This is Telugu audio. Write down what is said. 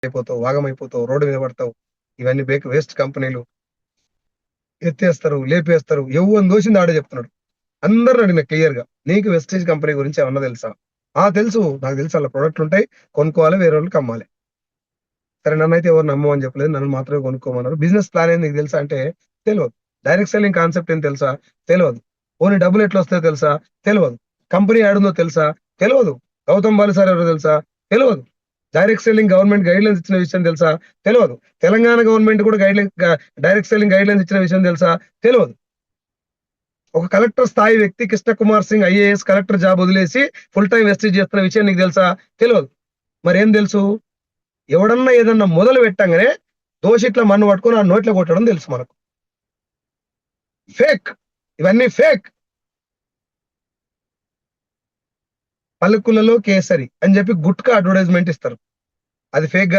అయిపోతావు, వాగమైపోతావు, రోడ్డు మీద పడతావు. ఇవన్నీ వేస్ట్ కంపెనీలు ఎత్తేస్తారు, లేపేస్తారు. ఎవరిని దోషింది ఆడే చెప్తున్నాడు. అందరూ అడిగిన క్లియర్ గా, నీకు వెస్టేజ్ కంపెనీ గురించి ఏమన్నా తెలుసా? తెలుసు, నాకు తెలుసు, అలా ప్రొడక్ట్లు ఉంటాయి, కొనుక్కోవాలి, వేరే వాళ్ళకి అమ్మాలి. సరే, నన్ను అయితే ఎవరు నమ్మమని చెప్పలేదు, నన్ను మాత్రమే కొనుక్కోమన్నారు. బిజినెస్ ప్లాన్ ఏంది నీకు తెలుసా అంటే తెలియదు. డైరెక్ట్ సెల్లింగ్ కాన్సెప్ట్ ఏం తెలుసా? తెలియదు. ఓన్లీ డబ్బులు ఎట్లా వస్తాయో తెలుసా? తెలియదు. కంపెనీ ఆడుందో తెలుసా? తెలియదు. గౌతమ్ బాలి సార్ ఎవరో తెలుసా? తెలియదు. Direct selling government guide lines ఇచ్చిన విషయం తెలుసా? తెలియదు. తెలంగాణ గవర్నమెంట్ కూడా డైరెక్ట్ సెల్లింగ్ గైడ్ లైన్స్ ఇచ్చిన విషయం తెలుసా? తెలియదు. ఒక కలెక్టర్ స్థాయి వ్యక్తి Krishna Kumar Singh IAS collector job వదిలేసి ఫుల్ టైం వెస్టేజ్ చేస్తున్న విషయం నీకు తెలుసా? తెలియదు. మరి ఏం తెలుసు? ఎవడన్నా ఏదన్నా మొదలు పెట్టంగానే దోషిట్ల మన్ను పట్టుకొని ఆ నోట్లో కొట్టడం తెలుసు మనకు. ఫేక్, ఇవన్నీ ఫేక్. పలుకులలో కేసరి అని చెప్పి గుట్కా అడ్వర్టైజ్మెంట్ ఇస్తారు, అది ఫేక్.